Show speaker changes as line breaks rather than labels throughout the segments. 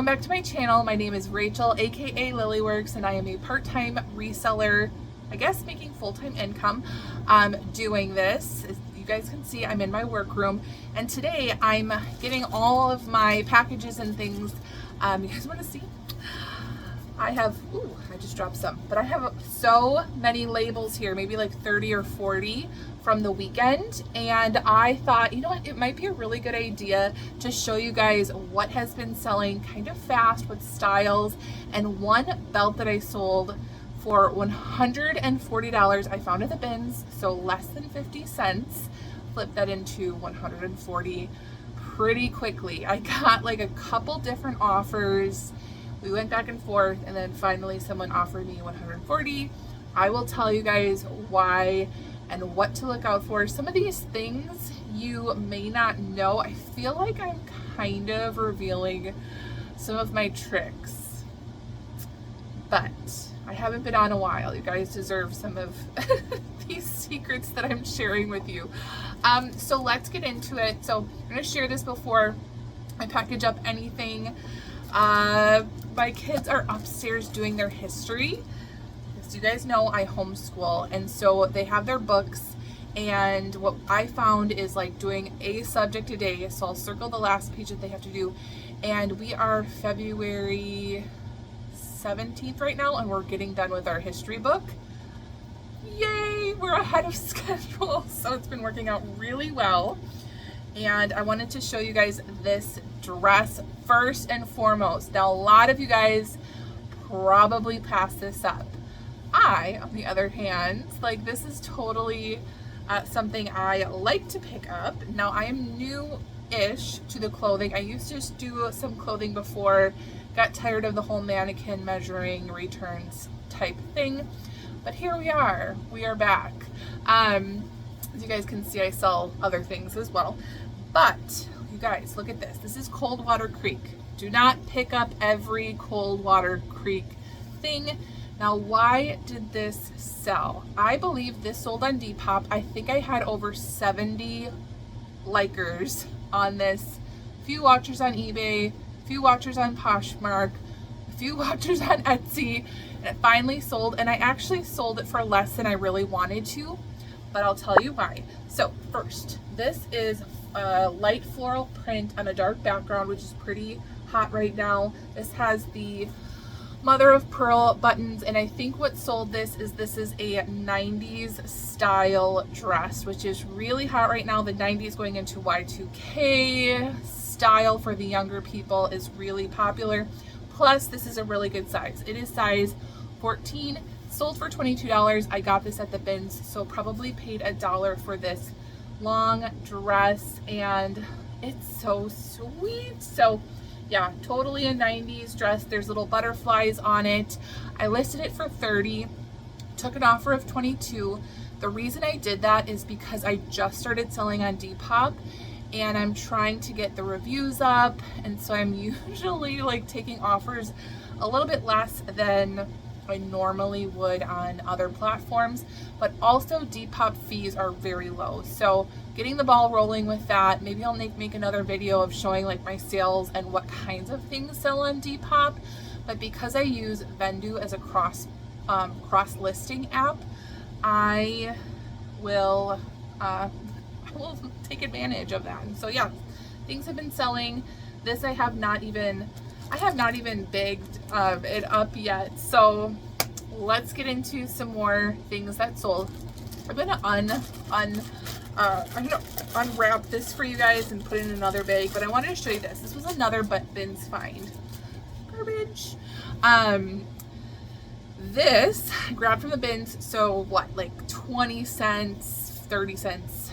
Welcome back to my channel. My name is Rachel, aka Lilyworks, and I am a part-time reseller, I guess making full-time income doing this. As you guys can see, I'm in my workroom, and today I'm getting all of my packages and things. You guys want to see? I have, ooh, I just dropped some, but I have so many labels here, maybe like 30 or 40 from the weekend. And I thought, you know what, it might be a really good idea to show you guys what has been selling kind of fast with styles. And one belt that I sold for $140, I found at the bins, so less than 50 cents, flipped that into 140 pretty quickly. I got like a couple different offers. We went back and forth, and then finally someone offered me 140. I will tell you guys why and what to look out for. Some of these things you may not know. I feel like I'm kind of revealing some of my tricks, but I haven't been on a while. You guys deserve some of these secrets that I'm sharing with you. So let's get into it. So I'm gonna share this before I package up anything. My kids are upstairs doing their history. As you guys know, I homeschool, and so they have their books, and what I found is like doing a subject a day. So I'll circle the last page that they have to do, and we are February 17th right now, and we're getting done with our history book. Yay, we're ahead of schedule. So it's been working out really well. And I wanted to show you guys this dress first and foremost. Now, a lot of you guys probably pass this up. I, on the other hand, this is totally something I like to pick up. Now, I am new-ish to the clothing. I used to just do some clothing before, got tired of the whole mannequin measuring returns type thing. But here we are back. As you guys can see, I sell other things as well. But you guys, look at this. This is Coldwater Creek. Do not pick up every Coldwater Creek thing. Now, why did this sell? I believe this sold on Depop. I think I had over 70 likers on this. A few watchers on eBay, a few watchers on Poshmark, a few watchers on Etsy, and it finally sold. And I actually sold it for less than I really wanted to, but I'll tell you why. So first, this is a light floral print on a dark background, which is pretty hot right now. This has the mother of pearl buttons, and I think what sold this is a 90s style dress, which is really hot right now. The 90s going into Y2K style for the younger people is really popular. Plus, this is a really good size. It is size 14, sold for $22. I got this at the bins, so probably paid $1 for this long dress, and it's so sweet. So yeah, totally a 90s dress. There's little butterflies on it. I listed it for $30, took an offer of $22. The reason I did that is because I just started selling on Depop, and I'm trying to get the reviews up, and so I'm usually taking offers a little bit less than I normally would on other platforms, but also Depop fees are very low. So getting the ball rolling with that. Maybe I'll make another video of showing my sales and what kinds of things sell on Depop. But because I use Vendu as a cross listing app, I will take advantage of that. And so yeah, things have been selling. This I have not even bigged it up yet. So let's get into some more things that sold. I'm gonna unwrap this for you guys and put it in another bag, but I wanted to show you this. This was another bins find. Garbage. This I grabbed from the bins, so what, 20 cents, 30 cents,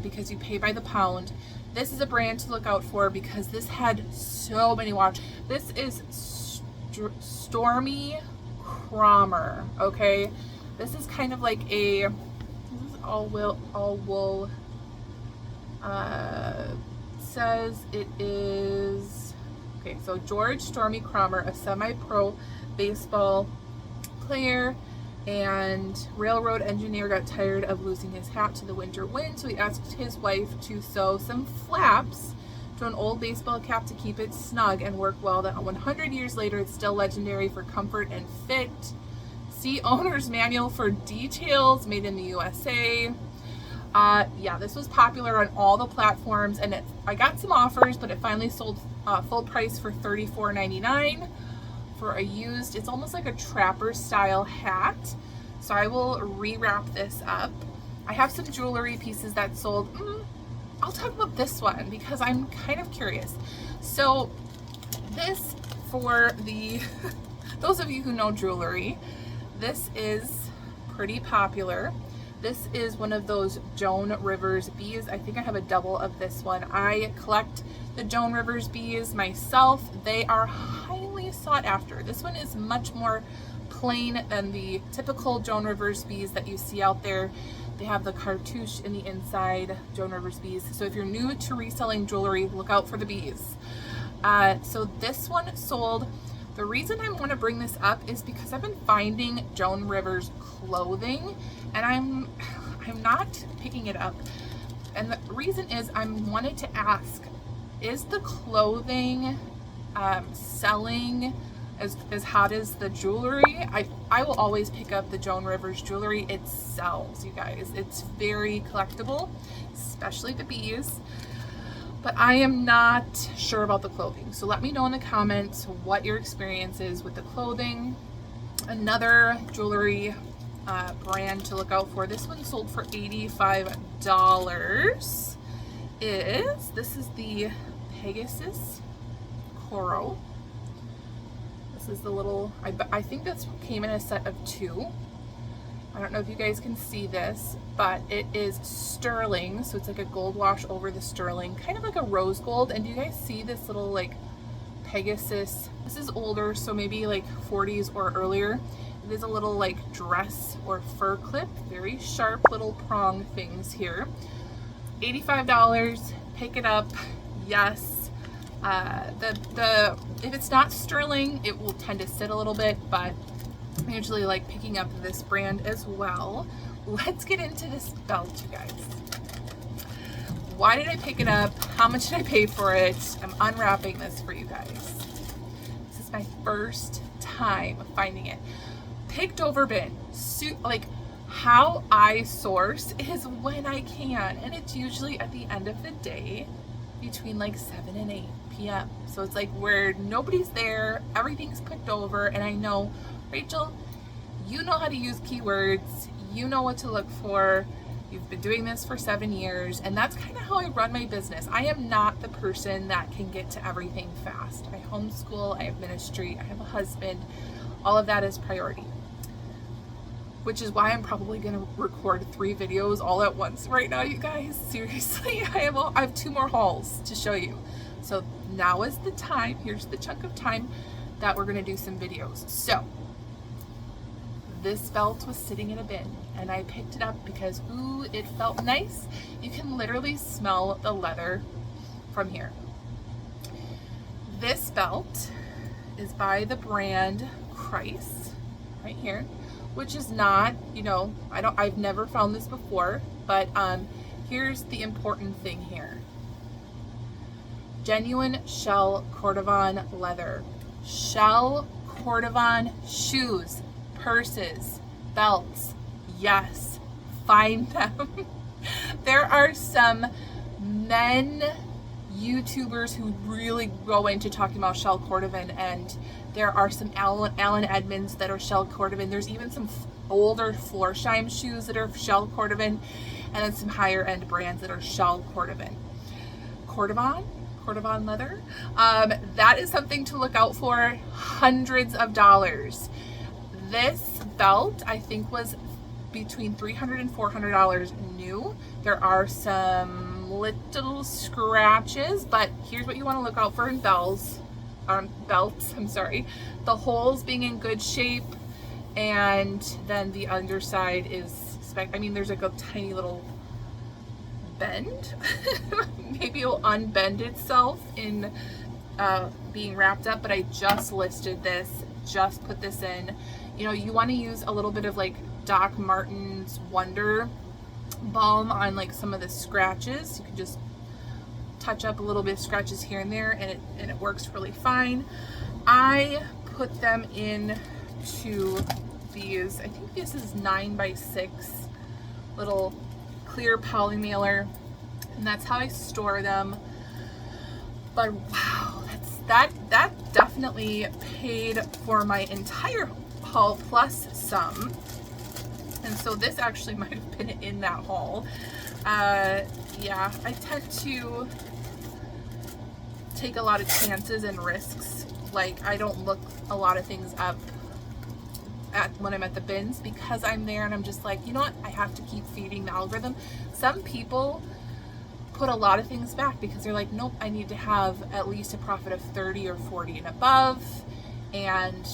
because you pay by the pound. This is a brand to look out for because this had so many watch. This is Stormy Cromer, okay? This is kind of like a, this is all wool. Says it is, okay, so George Stormy Cromer, a semi-pro baseball player and railroad engineer, got tired of losing his hat to the winter wind, so he asked his wife to sew some flaps to an old baseball cap to keep it snug and work well. That 100 years later, it's still legendary for comfort and fit. See owner's manual for details. Made in the USA. Yeah, this was popular on all the platforms, and I got some offers, but it finally sold full price for $34.99 for a used. It's almost like a trapper style hat. So I will rewrap this up. I have some jewelry pieces that sold. I'll talk about this one because I'm kind of curious. So this, for the those of you who know jewelry, this is pretty popular. This is one of those Joan Rivers bees. I think I have a double of this one. I collect the Joan Rivers bees myself. They are highly sought after. This one is much more plain than the typical Joan Rivers bees that you see out there. They have the cartouche in the inside, Joan Rivers bees. So if you're new to reselling jewelry, look out for the bees. So this one sold. The reason I want to bring this up is because I've been finding Joan Rivers clothing, and I'm not picking it up. And the reason is I wanted to ask, is the clothing selling as hot as the jewelry? I will always pick up the Joan Rivers jewelry. It sells, you guys. It's very collectible, especially the bees. But I am not sure about the clothing. So let me know in the comments what your experience is with the clothing. Another jewelry brand to look out for. This one sold for $85. This is the Pegasus Coral. This is the little, I think this came in a set of 2. I don't know if you guys can see this, but it is sterling, so it's like a gold wash over the sterling, kind of like a rose gold. And do you guys see this little like Pegasus? This is older, so maybe like 40s or earlier. It is a little like dress or fur clip, very sharp little prong things here. $85, pick it up, yes. If it's not sterling, it will tend to sit a little bit, but I usually like picking up this brand as well. Let's get into this belt, you guys. Why did I pick it up? How much did I pay for it? I'm unwrapping this for you guys. This is my first time finding it. Picked over bin. Like how I source is when I can, and it's usually at the end of the day between like 7 and 8 p.m. So it's like where nobody's there, everything's picked over, and I know, Rachel, you know how to use keywords, you know what to look for, you've been doing this for 7 years, and that's kind of how I run my business. I am not the person that can get to everything fast. I homeschool, I have ministry, I have a husband, all of that is priority. Which is why I'm probably gonna record 3 videos all at once right now, you guys. Seriously, I have 2 more hauls to show you. So now is the time, here's the chunk of time that we're gonna do some videos. So this belt was sitting in a bin and I picked it up because, ooh, it felt nice. You can literally smell the leather from here. This belt is by the brand Christ, right here, which is not, you know, I've never found this before, but here's the important thing here. Genuine shell cordovan leather. Shell cordovan shoes, purses, belts. Yes, find them. There are some men YouTubers who really go into talking about shell cordovan, and there are some Allen Edmonds that are shell cordovan. There's even some older Florsheim shoes that are shell cordovan, and then some higher end brands that are shell cordovan. Cordovan leather. That is something to look out for. Hundreds of dollars. This belt I think was between $300 and $400 new. There are some little scratches, but here's what you want to look out for in belts. I'm sorry. The holes being in good shape, and then the underside is there's like a tiny little bend. Maybe it'll unbend itself in being wrapped up, but I just listed this, just put this in. You know, you want to use a little bit of like Doc Martens Wonder Balm on like some of the scratches. You can just touch up a little bit of scratches here and there, and it works really fine. I put them into these, I think this is 9x6 little clear poly mailer, and that's how I store them. But wow, that definitely paid for my entire haul plus some. And so this actually might have been in that haul. Yeah, I tend to take a lot of chances and risks. Like, I don't look a lot of things up when I'm at the bins, because I'm there and I'm just like, you know what, I have to keep feeding the algorithm. Some people put a lot of things back because they're like, nope, I need to have at least a profit of 30 or 40 and above, and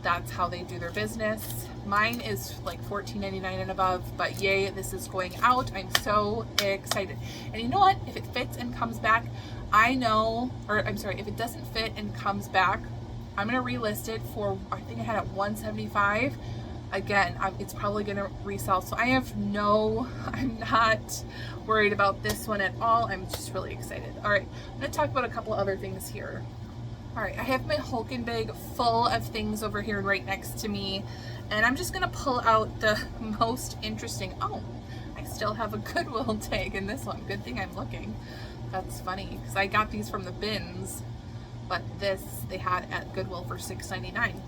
that's how they do their business. Mine is like $14.99 and above, but yay, this is going out. I'm so excited. And you know what, if it fits and comes back, I know, or I'm sorry, if it doesn't fit and comes back, I'm gonna relist it for, I think I had it $175. Again, it's probably gonna resell. So I'm not worried about this one at all. I'm just really excited. All right, I'm gonna talk about a couple other things here. All right, I have my Hulk bag full of things over here right next to me, and I'm just gonna pull out the most interesting. Oh, I still have a Goodwill tag in this one. Good thing I'm looking. That's funny, because I got these from the bins, but this they had at Goodwill for $6.99.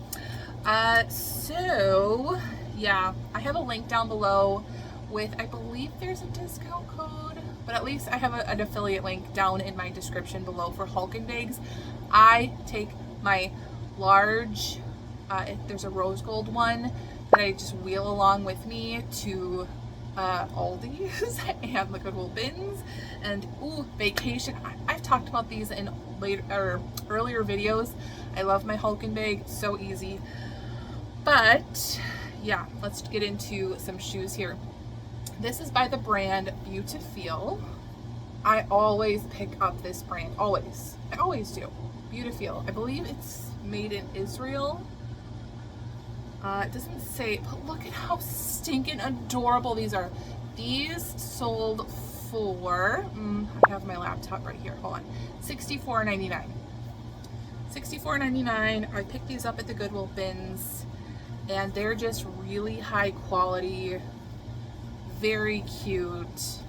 So yeah, I have a link down below with, I believe there's a discount code, but at least I have an affiliate link down in my description below for Hulk bags. I take my large, there's a rose gold one that I just wheel along with me to Aldi's and the Goodwill bins. And ooh, vacation, I've talked about these in earlier videos. I love my Hulk bag, so easy. But yeah, let's get into some shoes here. This is by the brand Beautiful. I always pick up this brand, always. I always do. Beautiful. I believe it's made in Israel. It doesn't say, but look at how stinking adorable these are. These sold for, I have my laptop right here, hold on, $64.99. $64.99. I picked these up at the Goodwill bins, and they're just really high quality, very cute.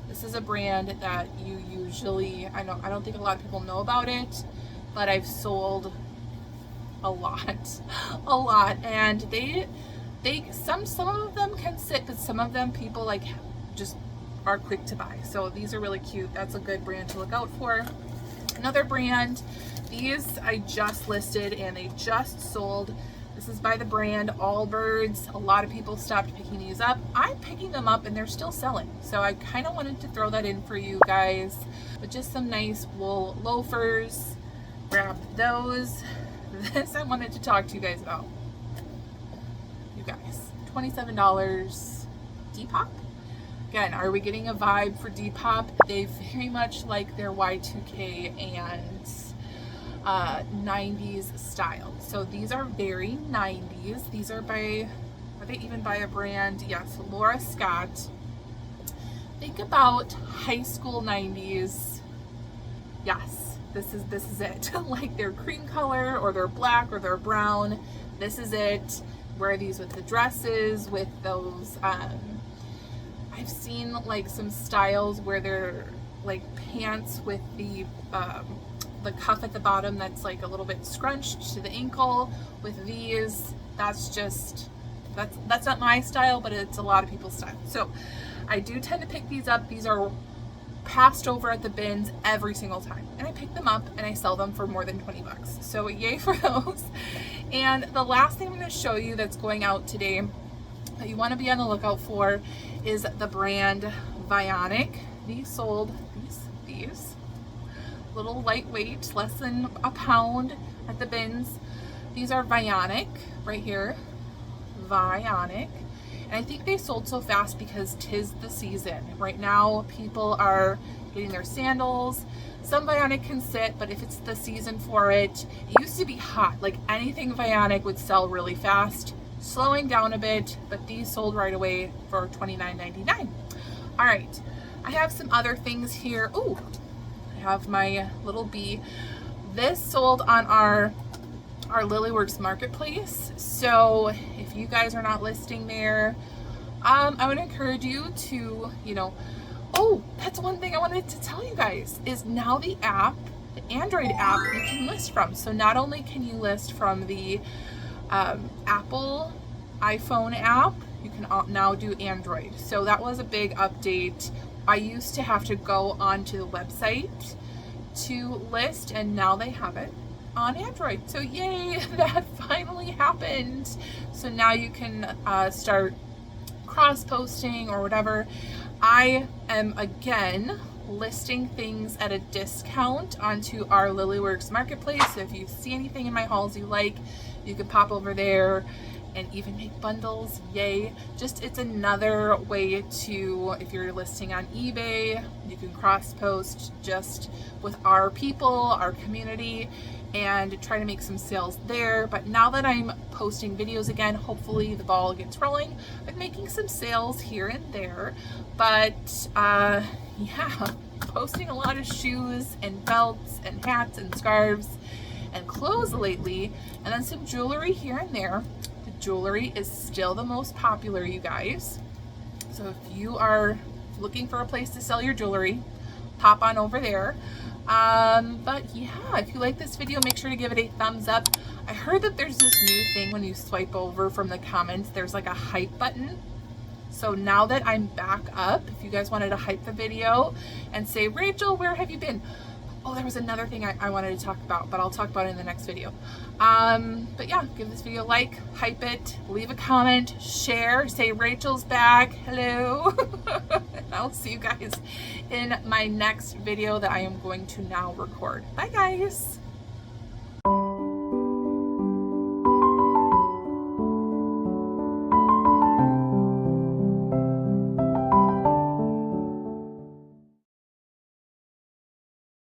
This is a brand that you usually, I don't think a lot of people know about it, but I've sold a lot, and they some of them can sit, but some of them people like just are quick to buy. So these are really cute. That's a good brand to look out for. Another brand, these I just listed and they just sold. This is by the brand Allbirds. A lot of people stopped picking these up. I'm picking them up and they're still selling. So I kind of wanted to throw that in for you guys. But just some nice wool loafers. Grab those. This I wanted to talk to you guys about. You guys, $27. Depop. Again, are we getting a vibe for Depop? They very much like their Y2K and 90s style. So these are very 90s. These are they even by a brand? Yes, Laura Scott. Think about high school 90s. Yes, this is it. Like their cream color or their black or their brown. This is it. Wear these with the dresses, with those I've seen like some styles where they're like pants with the cuff at the bottom that's like a little bit scrunched to the ankle. With these, that's not my style, but it's a lot of people's style. So I do tend to pick these up. These are passed over at the bins every single time, and I pick them up and I sell them for more than 20 bucks. So yay for those. And the last thing I'm going to show you that's going out today that you want to be on the lookout for is the brand Vionic. These sold these little lightweight, less than a pound at the bins. These are Vionic right here. Vionic. And I think they sold so fast because 'tis the season. Right now people are getting their sandals. Some Vionic can sit, but if it's the season for it, it used to be hot. Like anything Vionic would sell really fast. Slowing down a bit, but these sold right away for $29.99. All right, I have some other things here. Ooh, I have my little bee. This sold on our Lilyworks marketplace. So if you guys are not listing there, I would encourage you to, oh, that's one thing I wanted to tell you guys is now the Android app you can list from. So not only can you list from the Apple iPhone app, you can now do Android. So that was a big update. I used to have to go onto the website to list, and now they have it on Android. So yay, that finally happened. So now you can start cross-posting or whatever. I am again listing things at a discount onto our Lilyworks marketplace. So if you see anything in my hauls you like, you can pop over there and even make bundles. Yay. Just, it's another way to, if you're listing on eBay, you can cross post just with our people, our community, and try to make some sales there. But now that I'm posting videos again, hopefully the ball gets rolling. I'm making some sales here and there, but yeah, posting a lot of shoes and belts and hats and scarves and clothes lately, and then some jewelry here and there. The jewelry is still the most popular, you guys. So if you are looking for a place to sell your jewelry, pop on over there. But yeah, if you like this video, make sure to give it a thumbs up. I heard that there's this new thing when you swipe over from the comments, there's like a hype button. So now that I'm back up, if you guys wanted to hype the video and say, Rachel, where have you been? Oh, there was another thing I wanted to talk about, but I'll talk about it in the next video. But yeah, give this video a like, hype it, leave a comment, share, say Rachel's back, hello. I'll see you guys in my next video that I am going to now record. Bye guys.